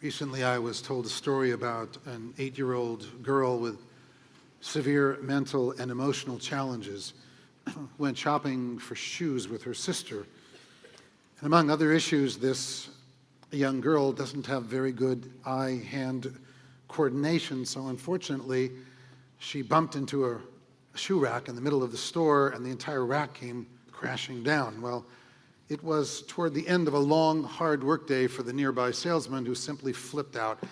Recently, I was told a story about an 8-year-old girl with severe mental and emotional challenges went shopping for shoes with her sister. And among other issues, this young girl doesn't have very good eye-hand coordination, so unfortunately, she bumped into a shoe rack in the middle of the store, and the entire rack came crashing down. Well, it was toward the end of a long, hard workday for the nearby salesman, who simply flipped out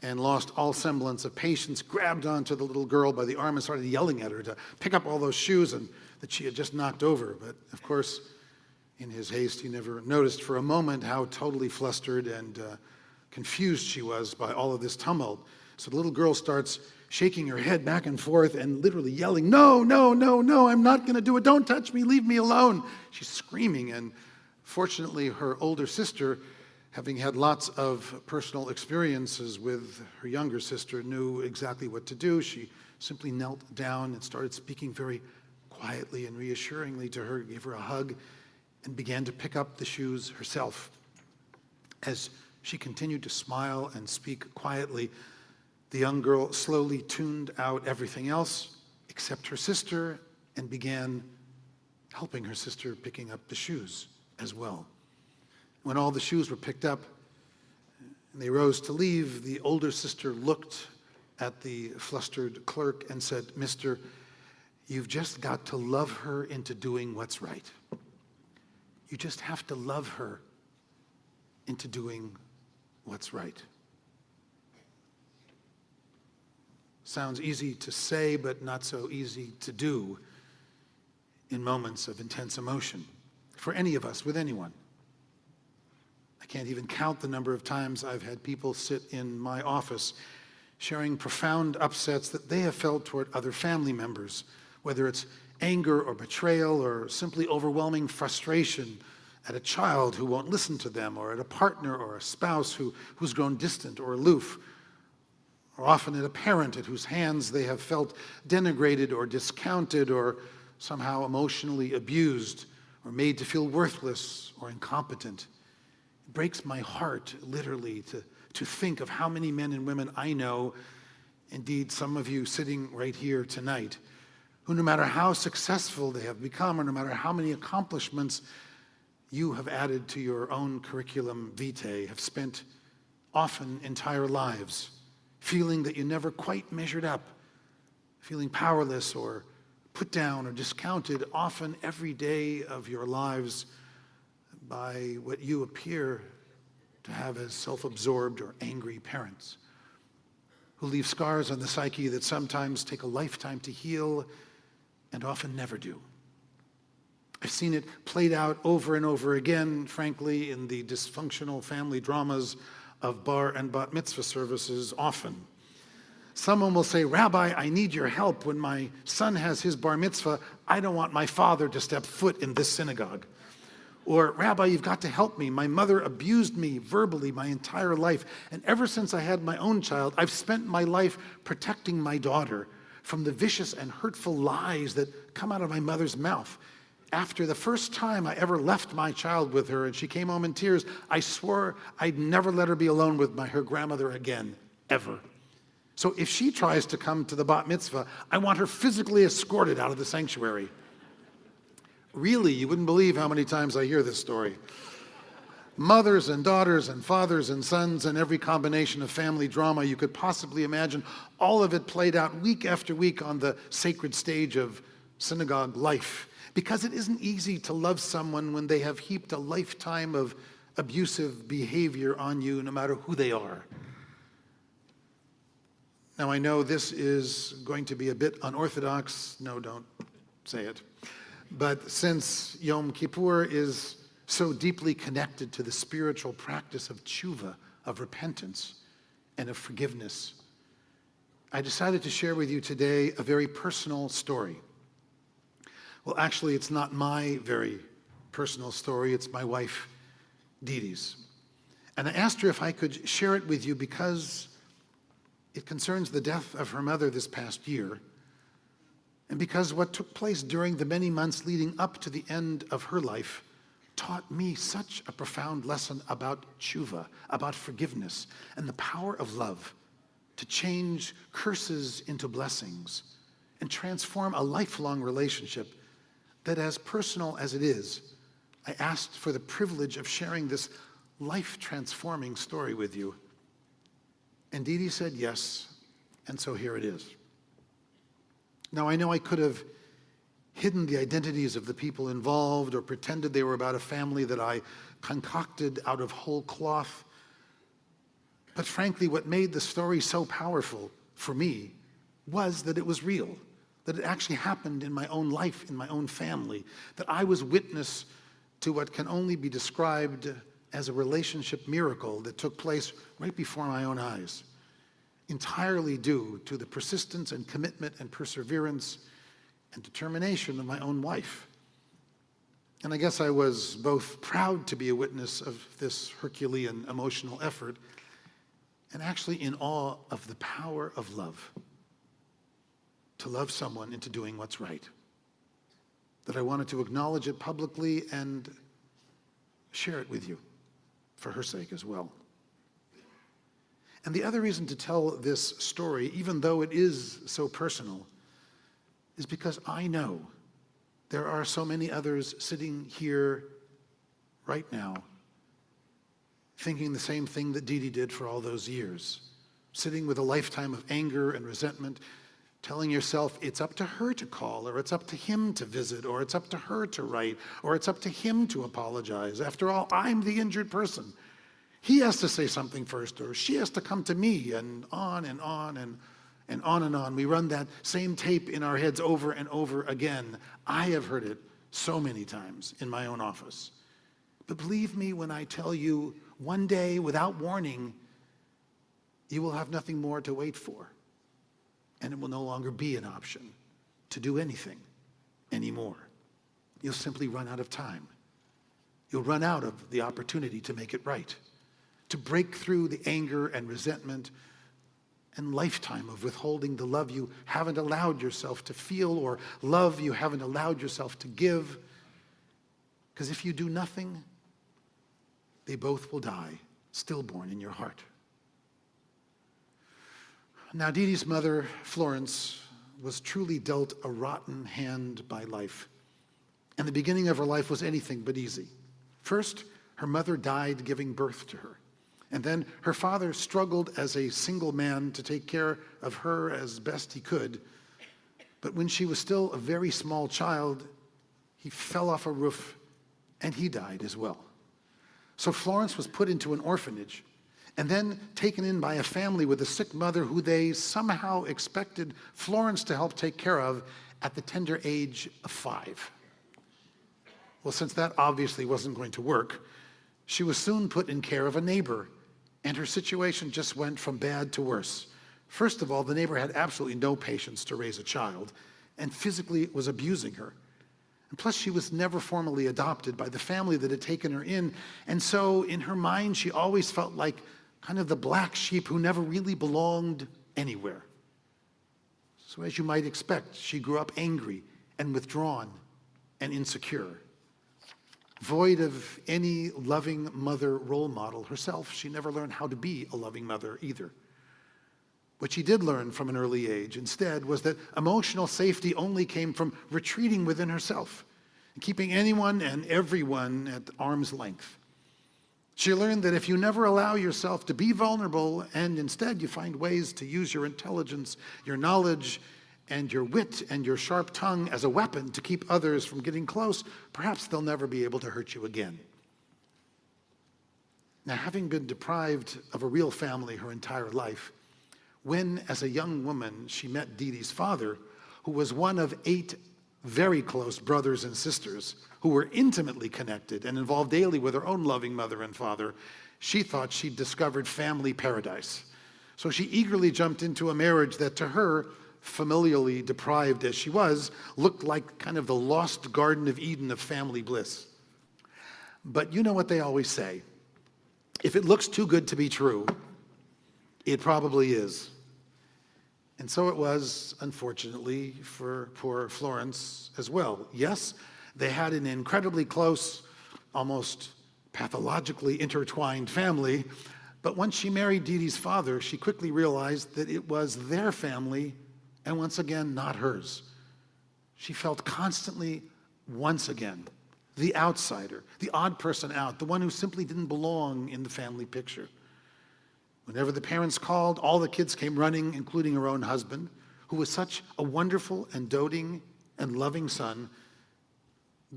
and lost all semblance of patience, grabbed onto the little girl by the arm and started yelling at her to pick up all those shoes that she had just knocked over. But of course, in his haste, he never noticed for a moment how totally flustered and confused she was by all of this tumult. So the little girl starts shaking her head back and forth and literally yelling, "No, no, no, no, I'm not going to do it. Don't touch me. Leave me alone." She's screaming, and fortunately, her older sister, having had lots of personal experiences with her younger sister, knew exactly what to do. She simply knelt down and started speaking very quietly and reassuringly to her, gave her a hug, and began to pick up the shoes herself. As she continued to smile and speak quietly, the young girl slowly tuned out everything else except her sister and began helping her sister picking up the shoes as well. When all the shoes were picked up and they rose to leave, the older sister looked at the flustered clerk and said, "Mister, you've just got to love her into doing what's right. You just have to love her into doing what's right." Sounds easy to say, but not so easy to do in moments of intense emotion for any of us, with anyone. I can't even count the number of times I've had people sit in my office sharing profound upsets that they have felt toward other family members, whether it's anger or betrayal or simply overwhelming frustration at a child who won't listen to them, or at a partner or a spouse who's grown distant or aloof, or often at a parent at whose hands they have felt denigrated or discounted or somehow emotionally abused or made to feel worthless or incompetent. It breaks my heart, literally, to think of how many men and women I know, indeed some of you sitting right here tonight, who no matter how successful they have become or no matter how many accomplishments you have added to your own curriculum vitae, have spent often entire lives feeling that you never quite measured up, feeling powerless or put down or discounted often every day of your lives by what you appear to have as self-absorbed or angry parents, who leave scars on the psyche that sometimes take a lifetime to heal and often never do. I've seen it played out over and over again, frankly, in the dysfunctional family dramas of bar and bat mitzvah services often. Someone will say, "Rabbi, I need your help. When my son has his bar mitzvah, I don't want my father to step foot in this synagogue." Or, "Rabbi, you've got to help me. My mother abused me verbally my entire life, and ever since I had my own child, I've spent my life protecting my daughter from the vicious and hurtful lies that come out of my mother's mouth. After the first time I ever left my child with her and she came home in tears, I swore I'd never let her be alone with her grandmother again, ever. So if she tries to come to the bat mitzvah, I want her physically escorted out of the sanctuary." Really, you wouldn't believe how many times I hear this story. Mothers and daughters and fathers and sons and every combination of family drama you could possibly imagine, all of it played out week after week on the sacred stage of synagogue life. Because it isn't easy to love someone when they have heaped a lifetime of abusive behavior on you, no matter who they are. Now, I know this is going to be a bit unorthodox. No, don't say it. But since Yom Kippur is so deeply connected to the spiritual practice of tshuva, of repentance, and of forgiveness, I decided to share with you today a very personal story. Well, actually, it's not my very personal story. It's my wife, Dee Dee's. And I asked her if I could share it with you because it concerns the death of her mother this past year, and because what took place during the many months leading up to the end of her life taught me such a profound lesson about tshuva, about forgiveness, and the power of love to change curses into blessings and transform a lifelong relationship that, as personal as it is, I asked for the privilege of sharing this life-transforming story with you. And Didi said yes, and so here it is. Now, I know I could have hidden the identities of the people involved or pretended they were about a family that I concocted out of whole cloth. But frankly, what made the story so powerful for me was that it was real, that it actually happened in my own life, in my own family, that I was witness to what can only be described as a relationship miracle that took place right before my own eyes, entirely due to the persistence and commitment and perseverance and determination of my own wife. And I guess I was both proud to be a witness of this Herculean emotional effort and actually in awe of the power of love, to love someone into doing what's right, that I wanted to acknowledge it publicly and share it with you for her sake as well. And the other reason to tell this story, even though it is so personal, is because I know there are so many others sitting here right now thinking the same thing that Didi did for all those years, sitting with a lifetime of anger and resentment, telling yourself it's up to her to call, or it's up to him to visit, or it's up to her to write, or it's up to him to apologize. After all, I'm the injured person. He has to say something first, or she has to come to me, and on and on and on and on. We run that same tape in our heads over and over again. I have heard it so many times in my own office. But believe me when I tell you, one day, without warning, you will have nothing more to wait for. And it will no longer be an option to do anything anymore. You'll simply run out of time. You'll run out of the opportunity to make it right, to break through the anger and resentment and lifetime of withholding the love you haven't allowed yourself to feel or love you haven't allowed yourself to give. Because if you do nothing, they both will die, stillborn in your heart. Now, Didi's mother, Florence, was truly dealt a rotten hand by life. And the beginning of her life was anything but easy. First, her mother died giving birth to her. And then her father struggled as a single man to take care of her as best he could. But when she was still a very small child, he fell off a roof and he died as well. So Florence was put into an orphanage and then taken in by a family with a sick mother who they somehow expected Florence to help take care of at the tender age of 5. Well, since that obviously wasn't going to work, she was soon put in care of a neighbor, and her situation just went from bad to worse. First of all, the neighbor had absolutely no patience to raise a child and physically was abusing her. And plus, she was never formally adopted by the family that had taken her in, and so in her mind, she always felt like kind of the black sheep who never really belonged anywhere. So as you might expect, she grew up angry and withdrawn and insecure. Void of any loving mother role model herself, she never learned how to be a loving mother either. What she did learn from an early age instead was that emotional safety only came from retreating within herself and keeping anyone and everyone at arm's length. She learned that if you never allow yourself to be vulnerable and instead you find ways to use your intelligence, your knowledge, and your wit and your sharp tongue as a weapon to keep others from getting close, perhaps they'll never be able to hurt you again. Now, having been deprived of a real family her entire life, when, as a young woman, she met Didi's father, who was one of 8 very close brothers and sisters who were intimately connected and involved daily with her own loving mother and father, she thought she'd discovered family paradise. So she eagerly jumped into a marriage that to her, familially deprived as she was, looked like kind of the lost Garden of Eden of family bliss. But you know what they always say. If it looks too good to be true, it probably is. And so it was, unfortunately, for poor Florence as well. Yes, they had an incredibly close almost pathologically intertwined family. But once she married Dee Dee's father, she quickly realized that it was their family, and once again, not hers. She felt constantly, once again, the outsider, the odd person out, the one who simply didn't belong in the family picture. Whenever the parents called, all the kids came running, including her own husband, who was such a wonderful and doting and loving son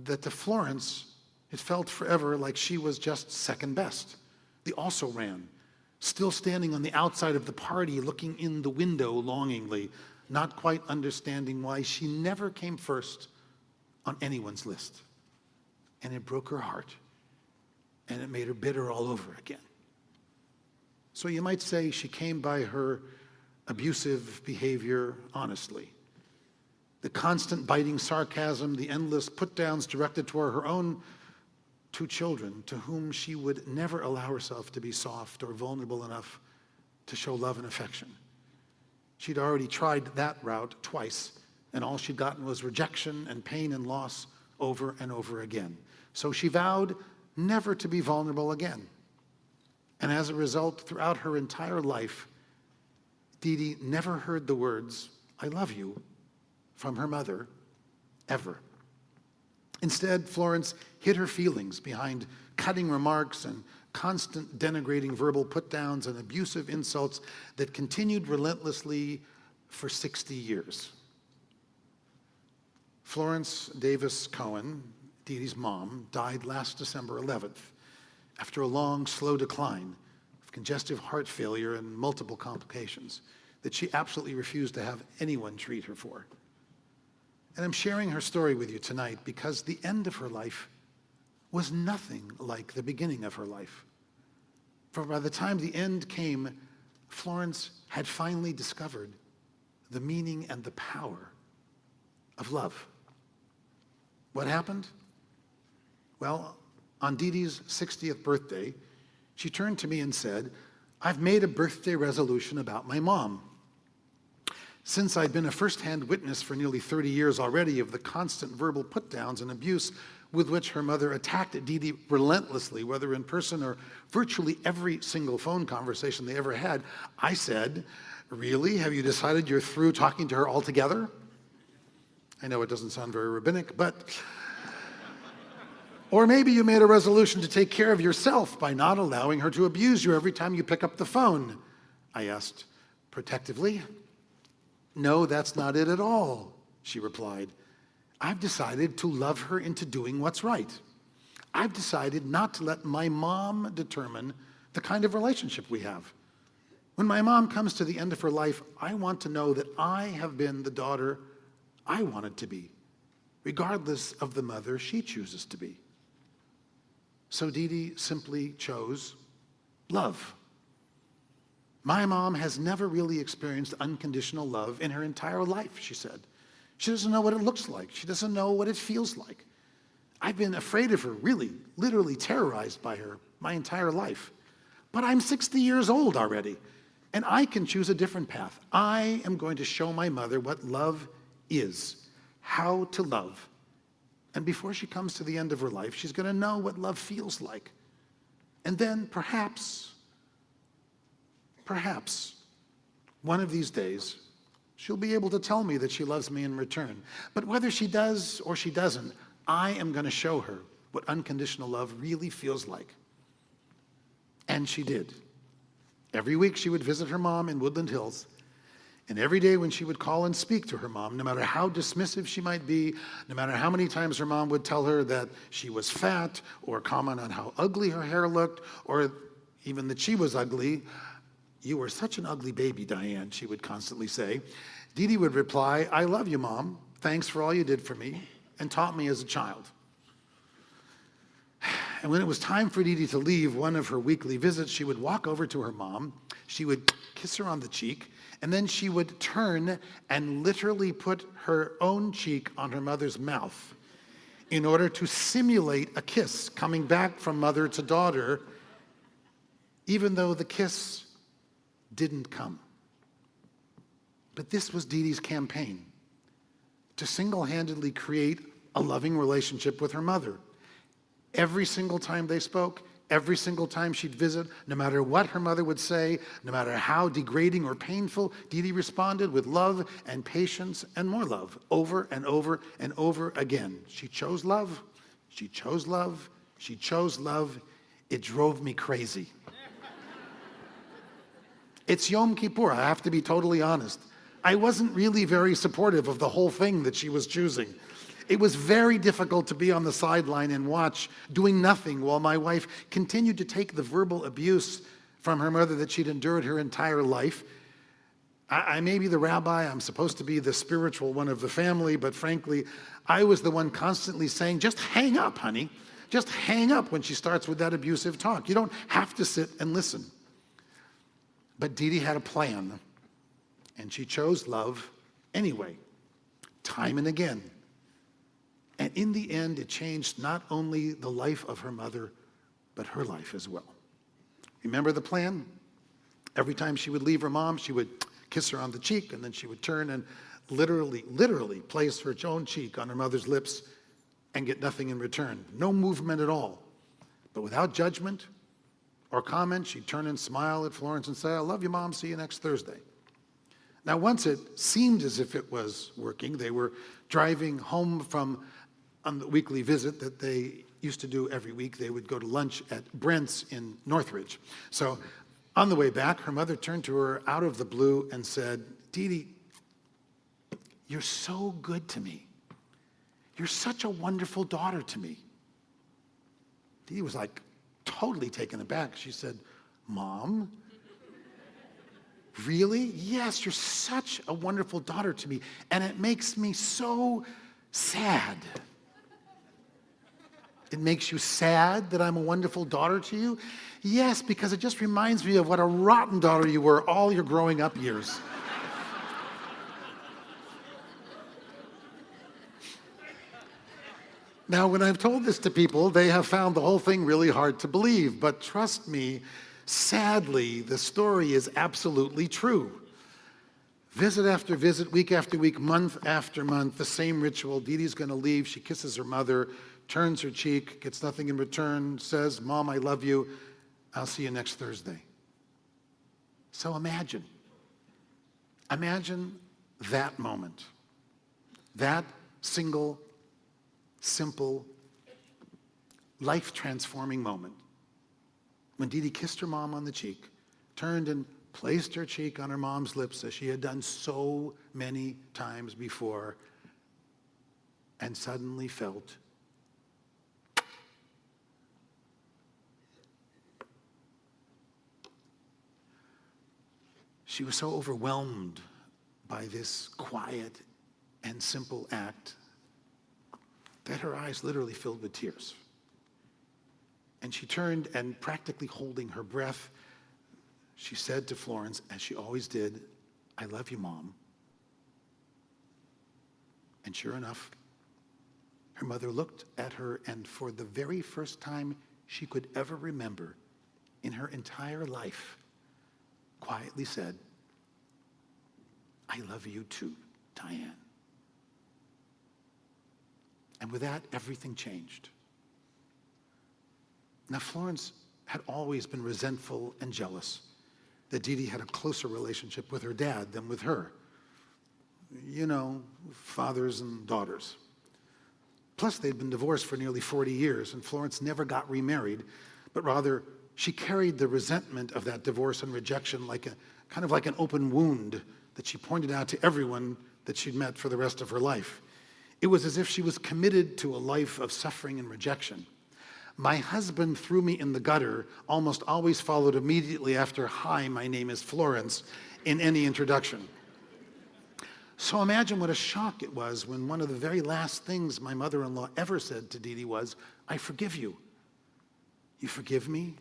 that to Florence, it felt forever like she was just second best. The also-ran, still standing on the outside of the party, looking in the window longingly, not quite understanding why she never came first on anyone's list. And it broke her heart, and it made her bitter all over again. So you might say she came by her abusive behavior honestly. The constant biting sarcasm, the endless put-downs directed toward her own two children, to whom she would never allow herself to be soft or vulnerable enough to show love and affection. She'd already tried that route twice, and all she'd gotten was rejection and pain and loss over and over again. So she vowed never to be vulnerable again. And as a result, throughout her entire life, Dee Dee never heard the words, "I love you," from her mother, ever. Instead, Florence hid her feelings behind cutting remarks and constant denigrating verbal put-downs and abusive insults that continued relentlessly for 60 years. Florence Davis Cohen, Dee Dee's mom, died last December 11th after a long, slow decline of congestive heart failure and multiple complications that she absolutely refused to have anyone treat her for. And I'm sharing her story with you tonight because the end of her life was nothing like the beginning of her life. For by the time the end came, Florence had finally discovered the meaning and the power of love. What happened? Well, on Dee Dee's 60th birthday, she turned to me and said, "I've made a birthday resolution about my mom. Since I'd been a first-hand witness for nearly 30 years already of the constant verbal put-downs and abuse with which her mother attacked Dee Dee relentlessly, whether in person or virtually every single phone conversation they ever had, I said, 'Really? Have you decided you're through talking to her altogether?' I know it doesn't sound very rabbinic, but... Or maybe you made a resolution to take care of yourself by not allowing her to abuse you every time you pick up the phone," I asked protectively. "No, that's not it at all," she replied. "I've decided to love her into doing what's right. I've decided not to let my mom determine the kind of relationship we have. When my mom comes to the end of her life, I want to know that I have been the daughter I wanted to be, regardless of the mother she chooses to be." So Dee Dee simply chose love. "My mom has never really experienced unconditional love in her entire life," she said. "She doesn't know what it looks like. She doesn't know what it feels like. I've been afraid of her, really, literally terrorized by her my entire life. But I'm 60 years old already, and I can choose a different path. I am going to show my mother what love is, how to love. And before she comes to the end of her life, she's going to know what love feels like. And then perhaps, one of these days, she'll be able to tell me that she loves me in return. But whether she does or she doesn't, I am going to show her what unconditional love really feels like." And she did. Every week she would visit her mom in Woodland Hills. And every day when she would call and speak to her mom, no matter how dismissive she might be, no matter how many times her mom would tell her that she was fat, or comment on how ugly her hair looked, or even that she was ugly, "You were such an ugly baby, Diane," she would constantly say, Dee Dee would reply, "I love you, Mom. Thanks for all you did for me and taught me as a child." And when it was time for Dee Dee to leave one of her weekly visits, she would walk over to her mom, she would kiss her on the cheek, and then she would turn and literally put her own cheek on her mother's mouth in order to simulate a kiss coming back from mother to daughter, even though the kiss didn't come. But this was Dee Dee's campaign, to single-handedly create a loving relationship with her mother. every single time they spoke, every single time she'd visit, no matter what her mother would say, no matter how degrading or painful, Didi responded with love and patience and more love, over and over and over again. She chose love. She chose love. She chose love. It drove me crazy. It's Yom Kippur. I have to be totally honest. I wasn't really very supportive of the whole thing that she was choosing. It was very difficult to be on the sideline and watch, doing nothing, while my wife continued to take the verbal abuse from her mother that she'd endured her entire life. I may be the rabbi, I'm supposed to be the spiritual one of the family, but frankly, I was the one constantly saying, just hang up, honey. Just hang up when she starts with that abusive talk. You don't have to sit and listen. But Didi had a plan, and she chose love anyway, time and again. And in the end, it changed not only the life of her mother, but her life as well. Remember the plan? Every time she would leave her mom, she would kiss her on the cheek, and then she would turn and literally place her own cheek on her mother's lips and get nothing in return. No movement at all. But without judgment or comment, she'd turn and smile at Florence and say, I love you, Mom. See you next Thursday. Now, once it seemed as if it was working, they were driving home from on the weekly visit that they used to do every week. They would go to lunch at Brent's in Northridge. So on the way back, her mother turned to her out of the blue and said, Didi, you're so good to me. You're such a wonderful daughter to me. Didi was like totally taken aback. She said, Mom? Really? Yes, you're such a wonderful daughter to me, and it makes me so sad. It makes you sad that I'm a wonderful daughter to you? Yes, because it just reminds me of what a rotten daughter you were all your growing up years. Now, when I've told this to people, they have found the whole thing really hard to believe. But trust me, sadly, the story is absolutely true. Visit after visit, week after week, month after month, the same ritual. Didi's going to leave. She kisses her mother, turns her cheek, gets nothing in return, says, Mom, I love you. I'll see you next Thursday. So imagine that moment, that single, simple, life-transforming moment when Didi kissed her mom on the cheek, turned and placed her cheek on her mom's lips as she had done so many times before, and suddenly felt she was so overwhelmed by this quiet and simple act that her eyes literally filled with tears. And she turned and, practically holding her breath, she said to Florence, as she always did, I love you, Mom. And sure enough, her mother looked at her, and for the very first time she could ever remember in her entire life, quietly said, I love you too, Diane. And with that, everything changed. Now, Florence had always been resentful and jealous that Didi had a closer relationship with her dad than with her. You know, fathers and daughters. Plus, they'd been divorced for nearly 40 years, and Florence never got remarried, but rather she carried the resentment of that divorce and rejection like an open wound that she pointed out to everyone that she'd met for the rest of her life. It was as if she was committed to a life of suffering and rejection. My husband threw me in the gutter almost always followed immediately after, hi, my name is Florence, in any introduction. So imagine what a shock it was when one of the very last things my mother-in-law ever said to Didi was, I forgive you. You forgive me?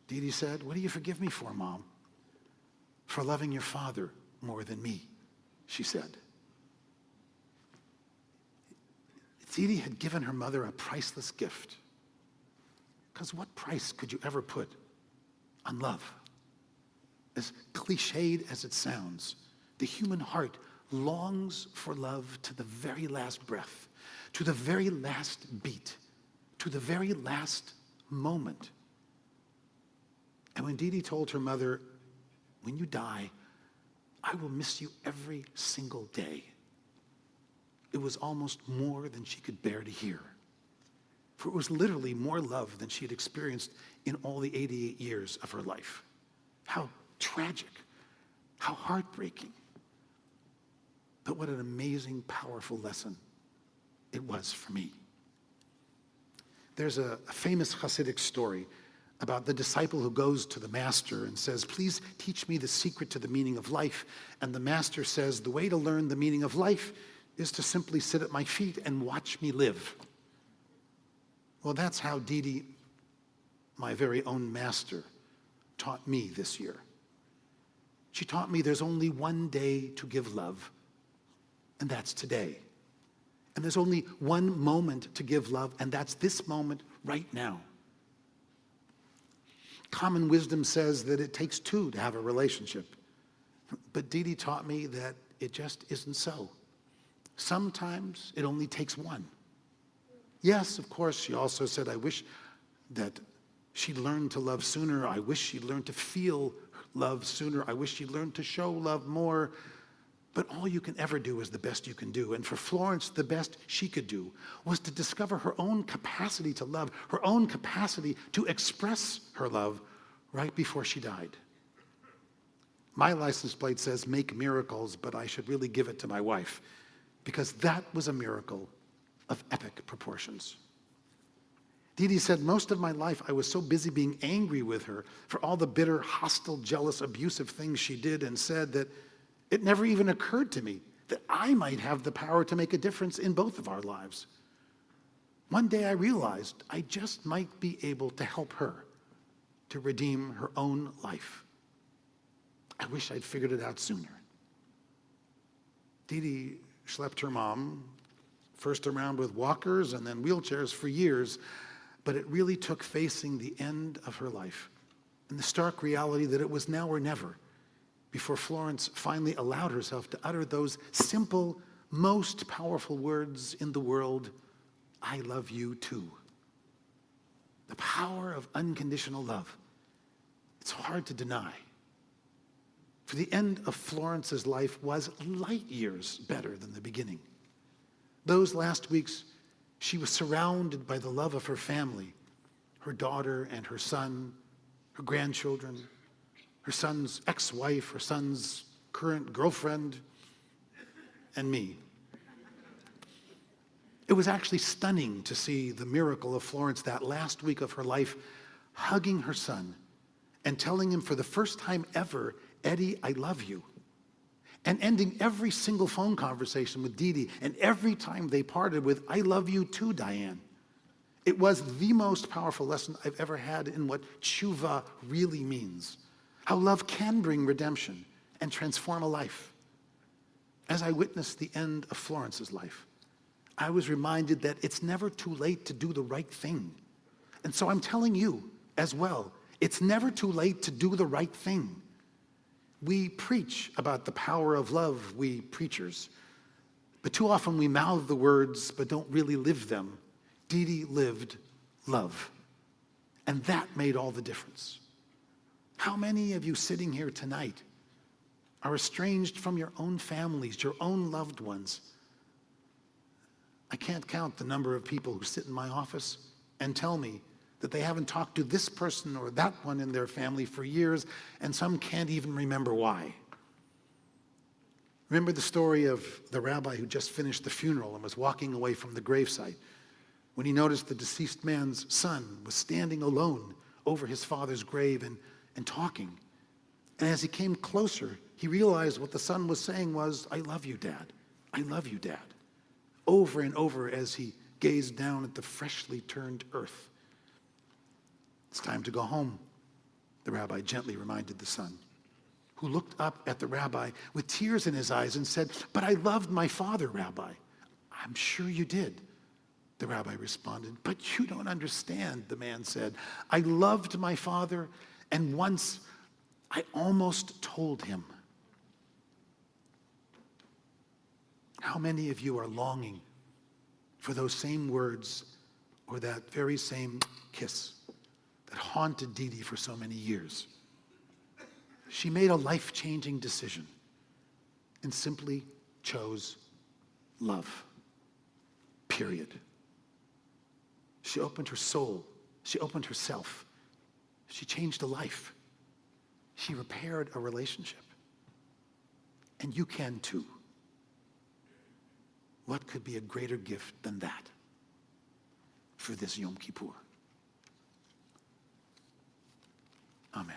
Didi said, what do you forgive me for, Mom? For loving your father more than me, she said. Didi had given her mother a priceless gift. Because what price could you ever put on love? As cliched as it sounds, the human heart longs for love to the very last breath, to the very last beat, to the very last moment. And when Dee Dee told her mother, when you die, I will miss you every single day, it was almost more than she could bear to hear. For it was literally more love than she had experienced in all the 88 years of her life. How tragic, how heartbreaking. But what an amazing, powerful lesson it was for me. There's a famous Hasidic story about the disciple who goes to the master and says, please teach me the secret to the meaning of life. And the master says, the way to learn the meaning of life is to simply sit at my feet and watch me live. Well, that's how Dee Dee, my very own master, taught me this year. She taught me there's only one day to give love, and that's today. And there's only one moment to give love, and that's this moment right now. Common wisdom says that it takes two to have a relationship. But Dee Dee taught me that it just isn't so. Sometimes it only takes one. Yes, of course, she also said, I wish that she'd learned to love sooner. I wish she'd learned to feel love sooner. I wish she'd learned to show love more. But all you can ever do is the best you can do. And for Florence, the best she could do was to discover her own capacity to love, her own capacity to express her love right before she died. My license plate says, make miracles, but I should really give it to my wife, because that was a miracle of epic proportions. Dee Dee said, most of my life I was so busy being angry with her for all the bitter, hostile, jealous, abusive things she did and said that it never even occurred to me that I might have the power to make a difference in both of our lives. One day I realized I just might be able to help her to redeem her own life. I wish I'd figured it out sooner. Dee Dee schlepped her mom, first around with walkers and then wheelchairs for years, but it really took facing the end of her life and the stark reality that it was now or never before Florence finally allowed herself to utter those simple, most powerful words in the world, I love you too. The power of unconditional love. It's hard to deny. For the end of Florence's life was light years better than the beginning. Those last weeks, she was surrounded by the love of her family, her daughter and her son, her grandchildren, her son's ex-wife, her son's current girlfriend, and me. It was actually stunning to see the miracle of Florence that last week of her life, hugging her son and telling him for the first time ever, Eddie, I love you. And ending every single phone conversation with Dee Dee, and every time they parted with, I love you too, Diane. It was the most powerful lesson I've ever had in what tshuva really means. How love can bring redemption and transform a life. As I witnessed the end of Florence's life, I was reminded that it's never too late to do the right thing. And so I'm telling you as well, it's never too late to do the right thing. We preach about the power of love, we preachers, but too often we mouth the words but don't really live them. Dee Dee lived love, and that made all the difference. How many of you sitting here tonight are estranged from your own families, your own loved ones? I can't count the number of people who sit in my office and tell me that they haven't talked to this person or that one in their family for years, and some can't even remember why. Remember the story of the rabbi who just finished the funeral and was walking away from the gravesite when he noticed the deceased man's son was standing alone over his father's grave and talking. And as he came closer, he realized what the son was saying was, I love you, Dad. I love you, Dad. Over and over as he gazed down at the freshly turned earth. It's time to go home, the rabbi gently reminded the son, who looked up at the rabbi with tears in his eyes and said, but I loved my father, Rabbi. I'm sure you did, the rabbi responded. But you don't understand, the man said. I loved my father, and once I almost told him. How many of you are longing for those same words or that very same kiss that haunted Dee Dee for so many years. She made a life-changing decision and simply chose love. Period. She opened her soul. She opened herself. She changed a life. She repaired a relationship. And you can too. What could be a greater gift than that for this Yom Kippur? Amen.